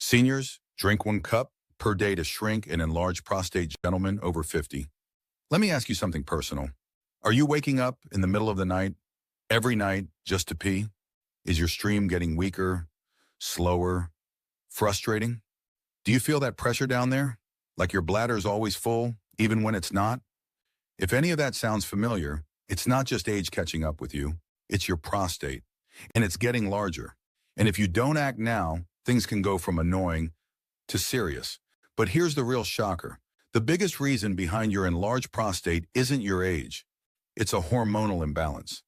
Seniors, drink 1 cup per day to shrink and enlarge prostate. Gentlemen over 50. Let me ask you something personal. Are you waking up in the middle of the night, every night, just to pee? Is your stream getting weaker, slower, frustrating? Do you feel that pressure down there? Like your bladder is always full, even when it's not? If any of that sounds familiar, it's not just age catching up with you, it's your prostate, and it's getting larger. And if you don't act now, things can go from annoying to serious. But here's the real shocker. The biggest reason behind your enlarged prostate isn't your age. It's a hormonal imbalance.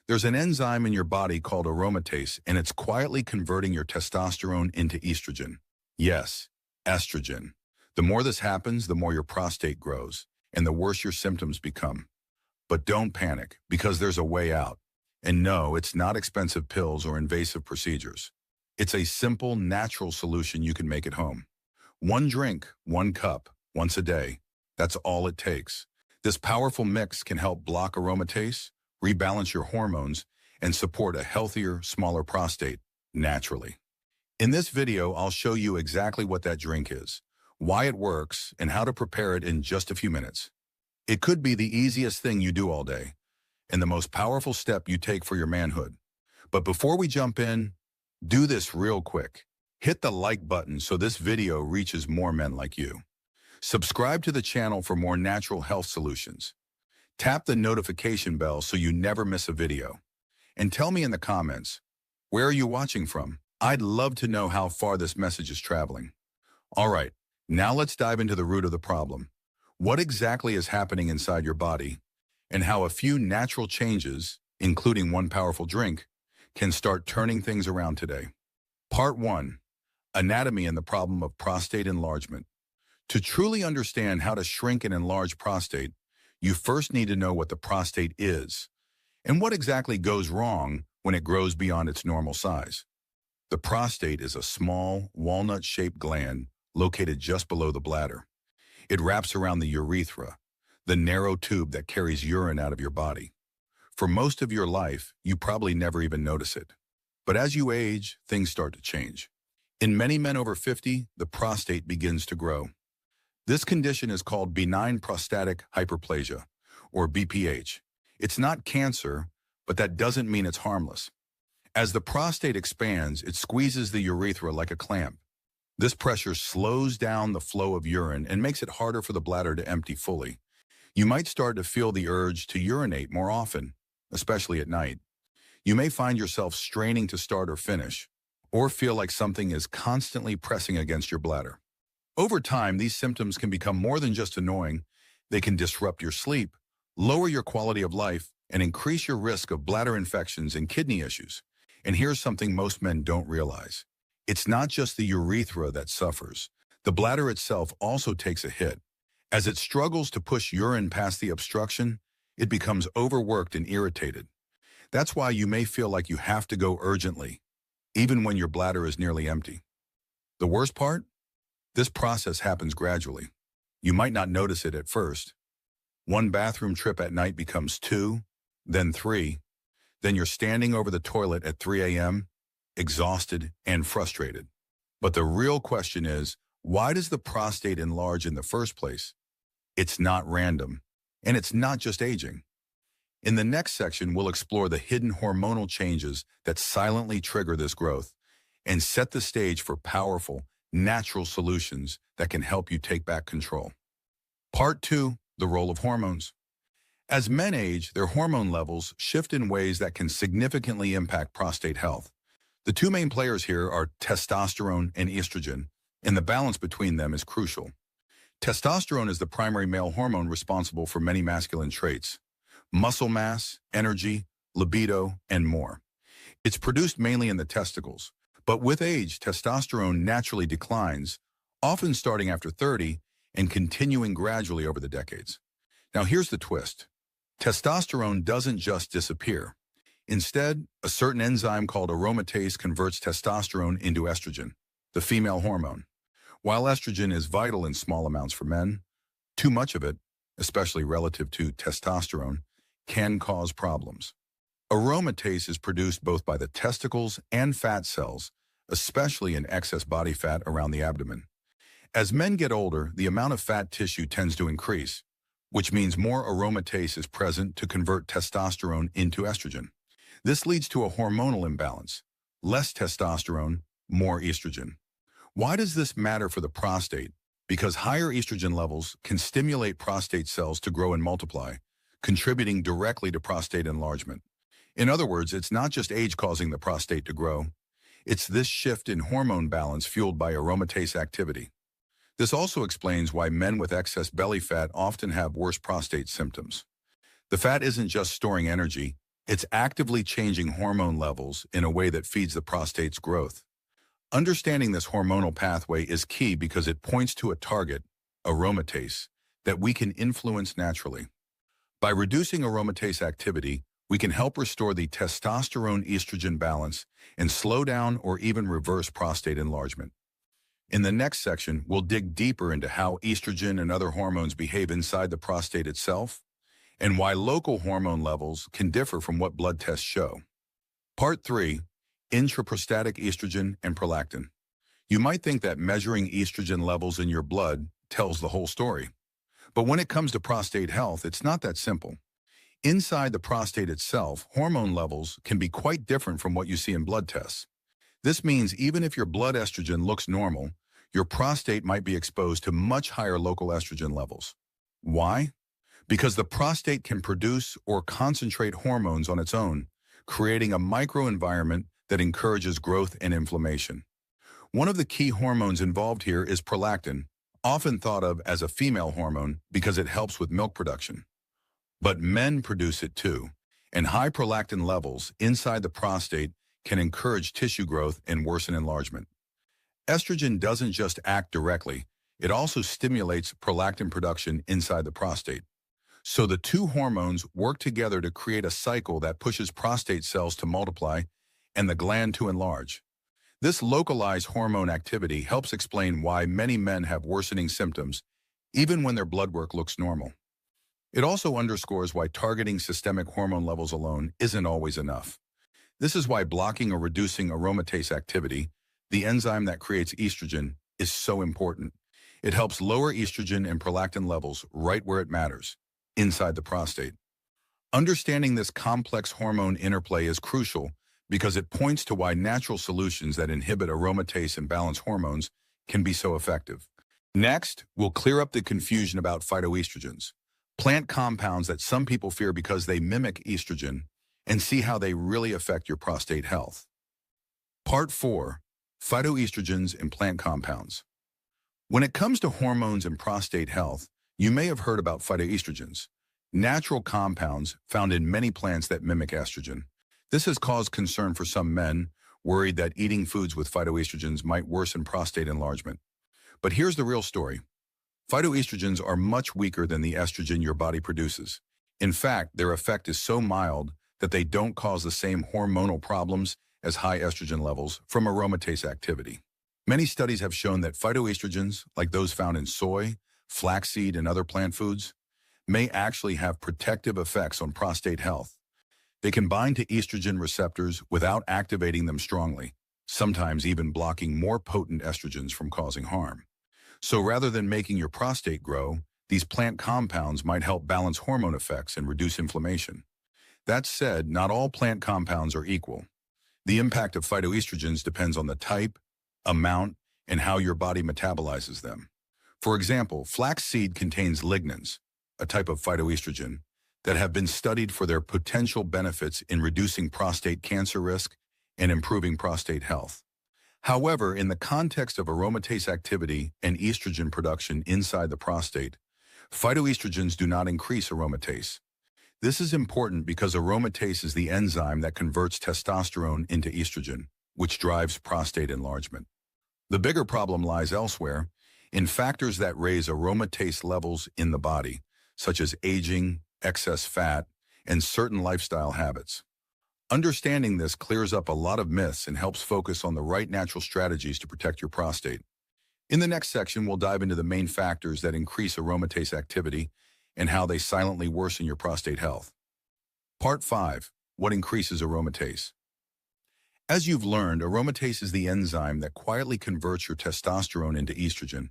There's an enzyme in your body called aromatase, and it's quietly converting your testosterone into estrogen. Yes, estrogen. The more this happens, the more your prostate grows, and the worse your symptoms become. But don't panic, because there's a way out. And no, it's not expensive pills or invasive procedures. It's a simple, natural solution you can make at home. 1 drink, 1 cup, once a day. That's all it takes. This powerful mix can help block aromatase, rebalance your hormones, and support a healthier, smaller prostate naturally. In this video, I'll show you exactly what that drink is, why it works, and how to prepare it in just a few minutes. It could be the easiest thing you do all day, and the most powerful step you take for your manhood. But before we jump in, do this real quick. Hit the like button so this video reaches more men like you. Subscribe to the channel for more natural health solutions. Tap the notification bell so you never miss a video. And tell me in the comments, where are you watching from? I'd love to know how far this message is traveling. All right, now let's dive into the root of the problem. What exactly is happening inside your body, and how a few natural changes, including 1 powerful drink, can start turning things around today. Part 1. Anatomy and the problem of prostate enlargement. To truly understand how to shrink and enlarge prostate, you first need to know what the prostate is, and what exactly goes wrong when it grows beyond its normal size. The prostate is a small, walnut-shaped gland located just below the bladder. It wraps around the urethra, the narrow tube that carries urine out of your body. For most of your life, you probably never even notice it. But as you age, things start to change. In many men over 50, the prostate begins to grow. This condition is called benign prostatic hyperplasia, or BPH. It's not cancer, but that doesn't mean it's harmless. As the prostate expands, it squeezes the urethra like a clamp. This pressure slows down the flow of urine and makes it harder for the bladder to empty fully. You might start to feel the urge to urinate more often, especially at night. You may find yourself straining to start or finish, or feel like something is constantly pressing against your bladder. Over time, these symptoms can become more than just annoying. They can disrupt your sleep, lower your quality of life, and increase your risk of bladder infections and kidney issues. And here's something most men don't realize. It's not just the urethra that suffers. The bladder itself also takes a hit. As it struggles to push urine past the obstruction, it becomes overworked and irritated. That's why you may feel like you have to go urgently, even when your bladder is nearly empty. The worst part? This process happens gradually. You might not notice it at first. 1 bathroom trip at night becomes 2, then 3. Then you're standing over the toilet at 3 a.m., exhausted and frustrated. But the real question is, why does the prostate enlarge in the first place? It's not random, and it's not just aging. In the next section, we'll explore the hidden hormonal changes that silently trigger this growth and set the stage for powerful, natural solutions that can help you take back control. Part 2, the role of hormones. As men age, their hormone levels shift in ways that can significantly impact prostate health. The 2 main players here are testosterone and estrogen, and the balance between them is crucial. Testosterone is the primary male hormone responsible for many masculine traits: muscle mass, energy, libido, and more. It's produced mainly in the testicles, but with age, testosterone naturally declines, often starting after 30 and continuing gradually over the decades. Now here's the twist. Testosterone doesn't just disappear. Instead, a certain enzyme called aromatase converts testosterone into estrogen, the female hormone. While estrogen is vital in small amounts for men, too much of it, especially relative to testosterone, can cause problems. Aromatase is produced both by the testicles and fat cells, especially in excess body fat around the abdomen. As men get older, the amount of fat tissue tends to increase, which means more aromatase is present to convert testosterone into estrogen. This leads to a hormonal imbalance. Less testosterone, more estrogen. Why does this matter for the prostate? Because higher estrogen levels can stimulate prostate cells to grow and multiply, contributing directly to prostate enlargement. In other words, it's not just age causing the prostate to grow. It's this shift in hormone balance fueled by aromatase activity. This also explains why men with excess belly fat often have worse prostate symptoms. The fat isn't just storing energy, it's actively changing hormone levels in a way that feeds the prostate's growth. Understanding this hormonal pathway is key because it points to a target, aromatase, that we can influence naturally. By reducing aromatase activity, we can help restore the testosterone-estrogen balance and slow down or even reverse prostate enlargement. In the next section, we'll dig deeper into how estrogen and other hormones behave inside the prostate itself, and why local hormone levels can differ from what blood tests show. Part 3, Intraprostatic Estrogen and Prolactin. You might think that measuring estrogen levels in your blood tells the whole story. But when it comes to prostate health, it's not that simple. Inside the prostate itself, hormone levels can be quite different from what you see in blood tests. This means even if your blood estrogen looks normal, your prostate might be exposed to much higher local estrogen levels. Why? Because the prostate can produce or concentrate hormones on its own, creating a microenvironment that encourages growth and inflammation. One of the key hormones involved here is prolactin, often thought of as a female hormone because it helps with milk production. But men produce it too, and high prolactin levels inside the prostate can encourage tissue growth and worsen enlargement. Estrogen doesn't just act directly, it also stimulates prolactin production inside the prostate. So the two hormones work together to create a cycle that pushes prostate cells to multiply and the gland to enlarge. This localized hormone activity helps explain why many men have worsening symptoms, even when their blood work looks normal. It also underscores why targeting systemic hormone levels alone isn't always enough. This is why blocking or reducing aromatase activity, the enzyme that creates estrogen, is so important. It helps lower estrogen and prolactin levels right where it matters, inside the prostate. Understanding this complex hormone interplay is crucial because it points to why natural solutions that inhibit aromatase and balance hormones can be so effective. Next, we'll clear up the confusion about phytoestrogens, plant compounds that some people fear because they mimic estrogen, and see how they really affect your prostate health. Part 4, Phytoestrogens and Plant Compounds. When it comes to hormones and prostate health, you may have heard about phytoestrogens, natural compounds found in many plants that mimic estrogen. This has caused concern for some men, worried that eating foods with phytoestrogens might worsen prostate enlargement. But here's the real story. Phytoestrogens are much weaker than the estrogen your body produces. In fact, their effect is so mild that they don't cause the same hormonal problems as high estrogen levels from aromatase activity. Many studies have shown that phytoestrogens, like those found in soy, flaxseed, and other plant foods, may actually have protective effects on prostate health. They can bind to estrogen receptors without activating them strongly, sometimes even blocking more potent estrogens from causing harm. So rather than making your prostate grow, these plant compounds might help balance hormone effects and reduce inflammation. That said, not all plant compounds are equal. The impact of phytoestrogens depends on the type, amount, and how your body metabolizes them. For example, flaxseed contains lignans, a type of phytoestrogen, that have been studied for their potential benefits in reducing prostate cancer risk and improving prostate health. However, in the context of aromatase activity and estrogen production inside the prostate, phytoestrogens do not increase aromatase. This is important because aromatase is the enzyme that converts testosterone into estrogen, which drives prostate enlargement. The bigger problem lies elsewhere, in factors that raise aromatase levels in the body, such as aging, excess fat, and certain lifestyle habits. Understanding this clears up a lot of myths and helps focus on the right natural strategies to protect your prostate. In the next section, we'll dive into the main factors that increase aromatase activity and how they silently worsen your prostate health. Part 5, What increases aromatase? As you've learned, aromatase is the enzyme that quietly converts your testosterone into estrogen,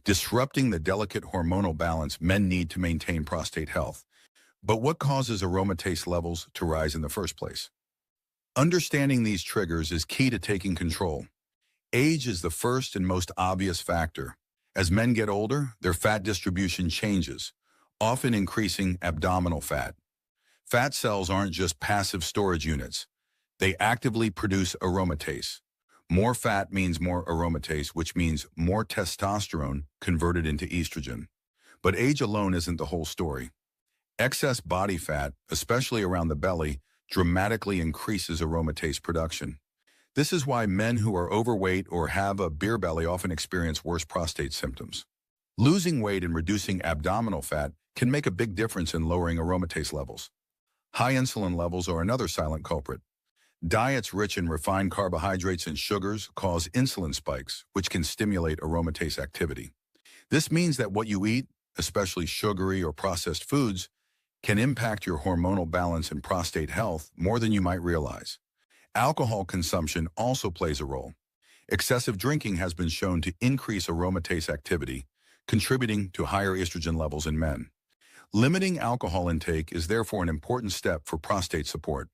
disrupting the delicate hormonal balance men need to maintain prostate health. But what causes aromatase levels to rise in the first place? Understanding these triggers is key to taking control. Age is the first and most obvious factor. As men get older, their fat distribution changes, often increasing abdominal fat. Fat cells aren't just passive storage units. They actively produce aromatase. More fat means more aromatase, which means more testosterone converted into estrogen. But age alone isn't the whole story. Excess body fat, especially around the belly, dramatically increases aromatase production. This is why men who are overweight or have a beer belly often experience worse prostate symptoms. Losing weight and reducing abdominal fat can make a big difference in lowering aromatase levels. High insulin levels are another silent culprit. Diets rich in refined carbohydrates and sugars cause insulin spikes, which can stimulate aromatase activity. This means that what you eat, especially sugary or processed foods, can impact your hormonal balance and prostate health more than you might realize. Alcohol consumption also plays a role. Excessive drinking has been shown to increase aromatase activity, contributing to higher estrogen levels in men. Limiting alcohol intake is therefore an important step for prostate support.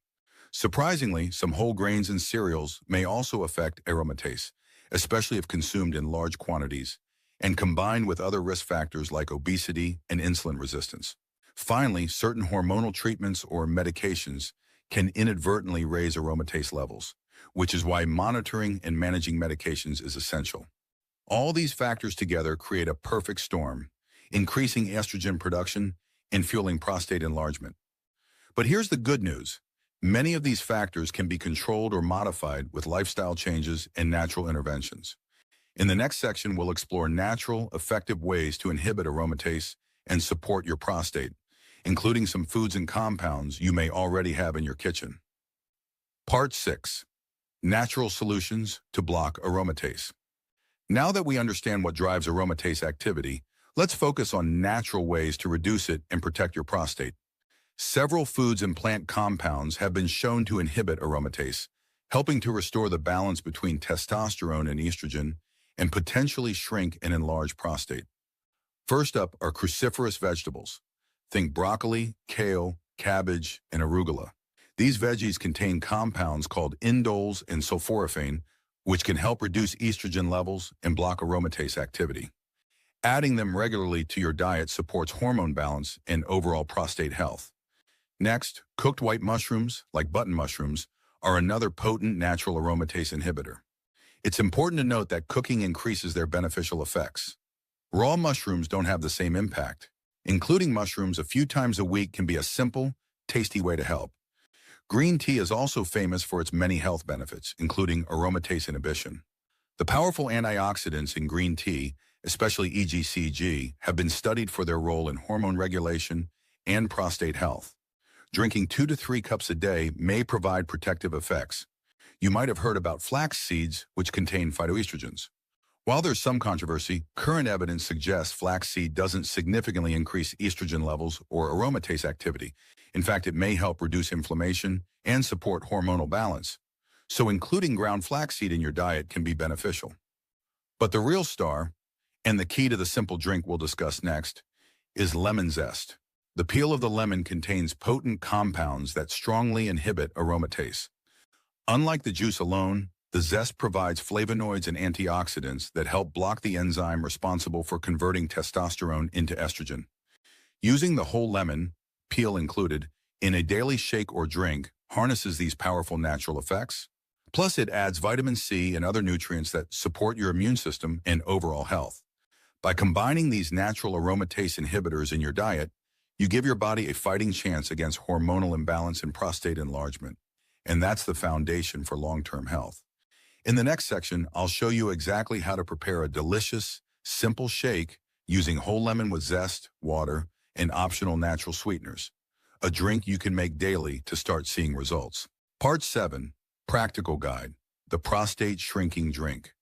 Surprisingly, some whole grains and cereals may also affect aromatase, especially if consumed in large quantities, and combined with other risk factors like obesity and insulin resistance. Finally, certain hormonal treatments or medications can inadvertently raise aromatase levels, which is why monitoring and managing medications is essential. All these factors together create a perfect storm, increasing estrogen production and fueling prostate enlargement. But here's the good news. Many of these factors can be controlled or modified with lifestyle changes and natural interventions. In the next section, we'll explore natural, effective ways to inhibit aromatase and support your prostate, including some foods and compounds you may already have in your kitchen. Part 6. Natural solutions to block aromatase. Now that we understand what drives aromatase activity, let's focus on natural ways to reduce it and protect your prostate. Several foods and plant compounds have been shown to inhibit aromatase, helping to restore the balance between testosterone and estrogen and potentially shrink and enlarge prostate. First up are cruciferous vegetables. Think broccoli, kale, cabbage, and arugula. These veggies contain compounds called indoles and sulforaphane, which can help reduce estrogen levels and block aromatase activity. Adding them regularly to your diet supports hormone balance and overall prostate health. Next, cooked white mushrooms, like button mushrooms, are another potent natural aromatase inhibitor. It's important to note that cooking increases their beneficial effects. Raw mushrooms don't have the same impact. Including mushrooms a few times a week can be a simple, tasty way to help. Green tea is also famous for its many health benefits, including aromatase inhibition. The powerful antioxidants in green tea, especially EGCG, have been studied for their role in hormone regulation and prostate health. Drinking 2 to 3 cups a day may provide protective effects. You might have heard about flax seeds, which contain phytoestrogens. While there's some controversy, current evidence suggests flaxseed doesn't significantly increase estrogen levels or aromatase activity. In fact, it may help reduce inflammation and support hormonal balance. So including ground flaxseed in your diet can be beneficial. But the real star, and the key to the simple drink we'll discuss next, is lemon zest. The peel of the lemon contains potent compounds that strongly inhibit aromatase. Unlike the juice alone, the zest provides flavonoids and antioxidants that help block the enzyme responsible for converting testosterone into estrogen. Using the whole lemon, peel included, in a daily shake or drink harnesses these powerful natural effects. Plus, it adds vitamin C and other nutrients that support your immune system and overall health. By combining these natural aromatase inhibitors in your diet, you give your body a fighting chance against hormonal imbalance and prostate enlargement. And that's the foundation for long-term health. In the next section, I'll show you exactly how to prepare a delicious, simple shake using whole lemon with zest, water, and optional natural sweeteners. A drink you can make daily to start seeing results. Part 7. Practical Guide. The Prostate-Shrinking Drink.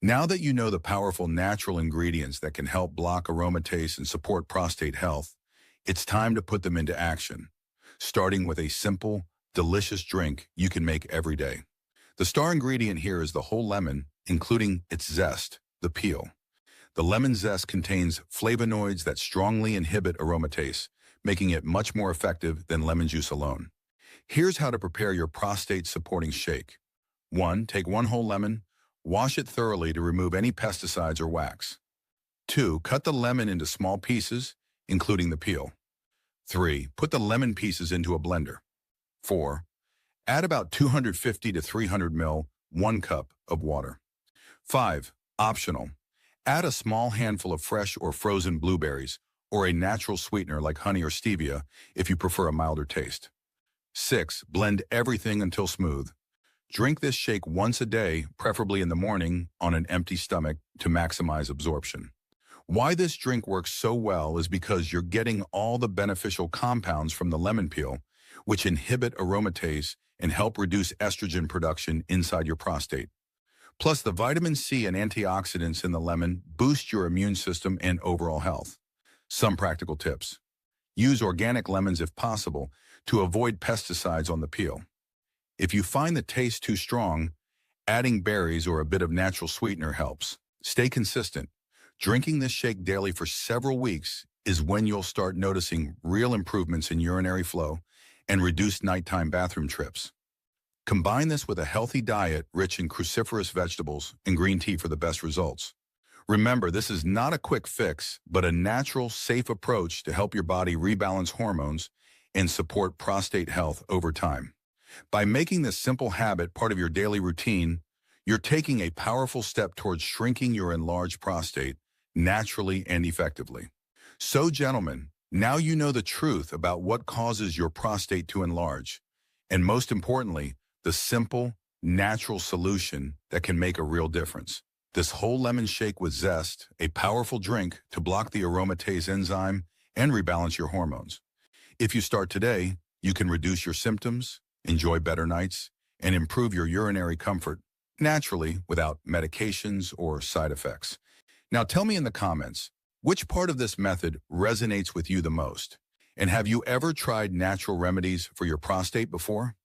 Now that you know the powerful natural ingredients that can help block aromatase and support prostate health, it's time to put them into action, starting with a simple, delicious drink you can make every day. The star ingredient here is the whole lemon, including its zest, the peel. The lemon zest contains flavonoids that strongly inhibit aromatase, making it much more effective than lemon juice alone. Here's how to prepare your prostate-supporting shake. 1. Take one whole lemon. Wash it thoroughly to remove any pesticides or wax. 2. Cut the lemon into small pieces, including the peel. 3. Put the lemon pieces into a blender. 4. Add about 250 to 300 ml, 1 cup of water. 5. Optional. Add a small handful of fresh or frozen blueberries or a natural sweetener like honey or stevia if you prefer a milder taste. 6. Blend everything until smooth. Drink this shake once a day, preferably in the morning on an empty stomach to maximize absorption. Why this drink works so well is because you're getting all the beneficial compounds from the lemon peel, which inhibit aromatase and help reduce estrogen production inside your prostate. Plus, the vitamin C and antioxidants in the lemon boost your immune system and overall health. Some practical tips. Use organic lemons if possible to avoid pesticides on the peel. If you find the taste too strong, adding berries or a bit of natural sweetener helps. Stay consistent. Drinking this shake daily for several weeks is when you'll start noticing real improvements in urinary flow and reduced nighttime bathroom trips. Combine this with a healthy diet rich in cruciferous vegetables and green tea for the best results. Remember, this is not a quick fix, but a natural, safe approach to help your body rebalance hormones and support prostate health over time. By making this simple habit part of your daily routine, you're taking a powerful step towards shrinking your enlarged prostate naturally and effectively. So, gentlemen, now you know the truth about what causes your prostate to enlarge, and most importantly, the simple, natural solution that can make a real difference. This whole lemon shake with zest, a powerful drink to block the aromatase enzyme and rebalance your hormones. If you start today, you can reduce your symptoms, enjoy better nights, and improve your urinary comfort naturally without medications or side effects. Now tell me in the comments, which part of this method resonates with you the most? And have you ever tried natural remedies for your prostate before?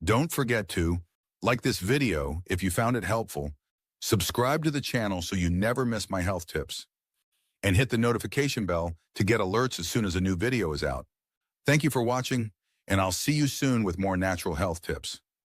Don't forget to like this video if you found it helpful, subscribe to the channel so you never miss my health tips, and hit the notification bell to get alerts as soon as a new video is out. Thank you for watching, and I'll see you soon with more natural health tips.